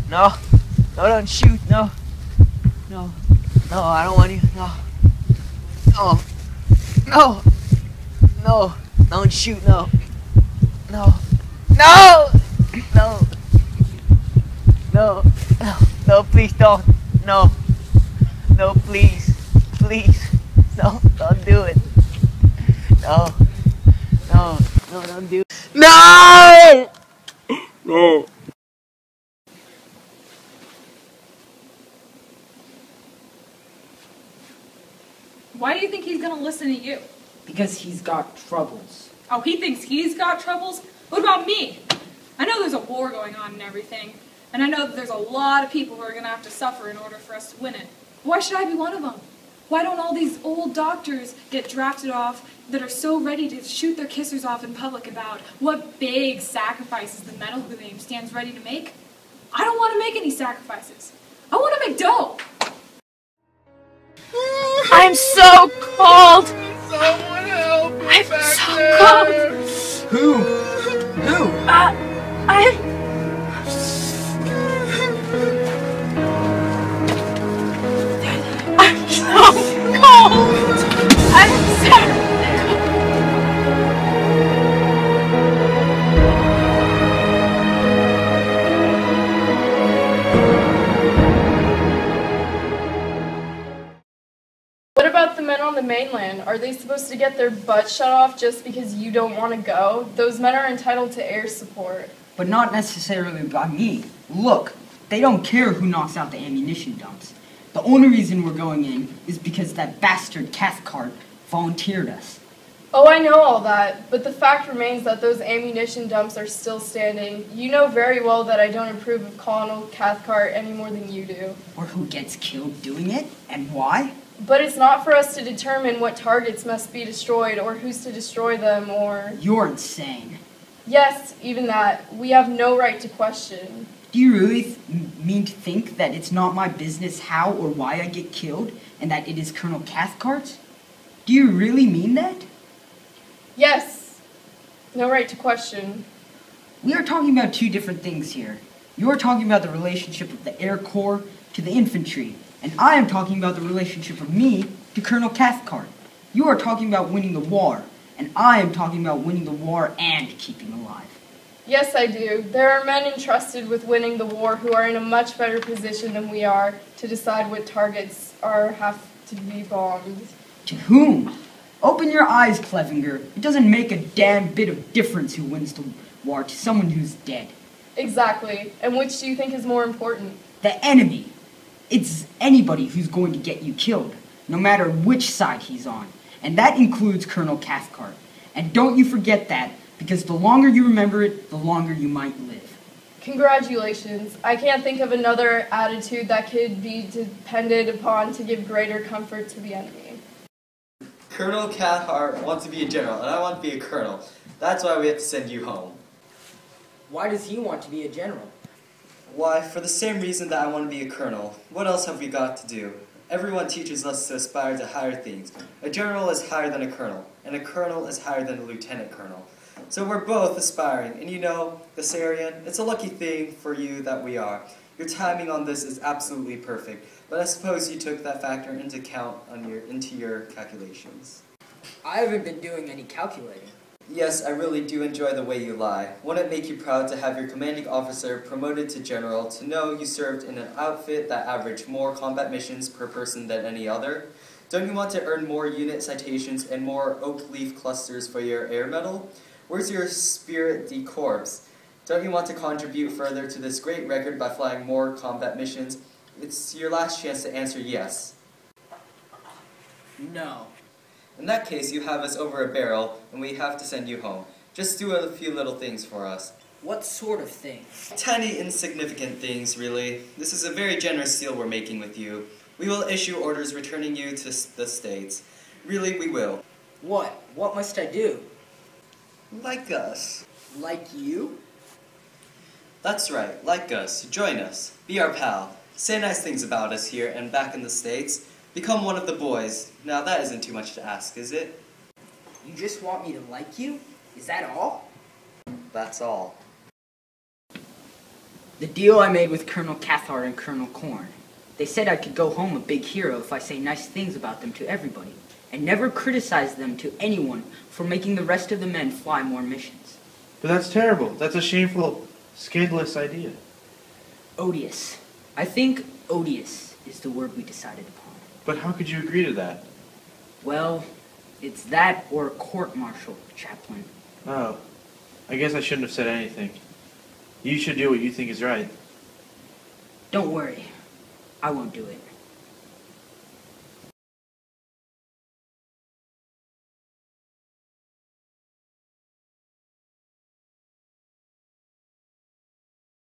No. No, don't shoot. No. No. No, I don't want you. No. No. No. No. Don't shoot. No. No. No. No. No. No. No, please don't. No. No, please. Please. No, don't do it. No. No. No, don't do it. No! No. Why do you think he's gonna listen to you? Because he's got troubles. Oh, he thinks he's got troubles? What about me? I know there's a war going on and everything, and I know that there's a lot of people who are gonna have to suffer in order for us to win it. Why should I be one of them? Why don't all these old doctors get drafted off that are so ready to shoot their kissers off in public about what big sacrifices the medical game stands ready to make? I don't want to make any sacrifices. I want to make dough. I'm so cold. Someone help me. I'm so cold. Who? I'm so cold. I'm so What about the men on the mainland? Are they supposed to get their butts shut off just because you don't want to go? Those men are entitled to air support. But not necessarily by me. Look, they don't care who knocks out the ammunition dumps. The only reason we're going in is because that bastard Cathcart volunteered us. Oh, I know all that, but the fact remains that those ammunition dumps are still standing. You know very well that I don't approve of Colonel Cathcart any more than you do. Or who gets killed doing it, and why? But it's not for us to determine what targets must be destroyed or who's to destroy them or... You're insane. Yes, even that. We have no right to question. Do you really mean to think that it's not my business how or why I get killed, and that it is Colonel Cathcart's? Do you really mean that? Yes. No right to question. We are talking about two different things here. You are talking about the relationship of the Air Corps to the infantry, and I am talking about the relationship of me to Colonel Cathcart. You are talking about winning the war, and I am talking about winning the war and keeping alive. Yes, I do. There are men entrusted with winning the war who are in a much better position than we are to decide what targets have to be bombed. To whom? Open your eyes, Clevenger. It doesn't make a damn bit of difference who wins the war to someone who's dead. Exactly. And which do you think is more important? The enemy. It's anybody who's going to get you killed, no matter which side he's on. And that includes Colonel Cathcart. And don't you forget that, because the longer you remember it, the longer you might live. Congratulations. I can't think of another attitude that could be depended upon to give greater comfort to the enemy. Colonel Cathcart wants to be a general, and I want to be a colonel. That's why we have to send you home. Why does he want to be a general? Why, for the same reason that I want to be a colonel. What else have we got to do? Everyone teaches us to aspire to higher things. A general is higher than a colonel, and a colonel is higher than a lieutenant colonel. So we're both aspiring, and you know, Bessarion, it's a lucky thing for you that we are. Your timing on this is absolutely perfect, but I suppose you took that factor into account into your calculations. I haven't been doing any calculating. Yes, I really do enjoy the way you lie. Wouldn't it make you proud to have your commanding officer promoted to general, to know you served in an outfit that averaged more combat missions per person than any other? Don't you want to earn more unit citations and more oak leaf clusters for your air medal? Where's your spirit de corps? Don't you want to contribute further to this great record by flying more combat missions? It's your last chance to answer yes. No. In that case, you have us over a barrel, and we have to send you home. Just do a few little things for us. What sort of things? Tiny, insignificant things, really. This is a very generous deal we're making with you. We will issue orders returning you to the States. Really, we will. What? What must I do? Like us. Like you? That's right, like us. Join us. Be our pal. Say nice things about us here and back in the States. Become one of the boys. Now that isn't too much to ask, is it? You just want me to like you? Is that all? That's all. The deal I made with Colonel Cathcart and Colonel Korn. They said I could go home a big hero if I say nice things about them to everybody, and never criticize them to anyone for making the rest of the men fly more missions. But that's terrible. That's a shameful, scandalous idea. Odious. I think odious is the word we decided upon. But how could you agree to that? Well, it's that or court-martial, Chaplain. Oh, I guess I shouldn't have said anything. You should do what you think is right. Don't worry. I won't do it.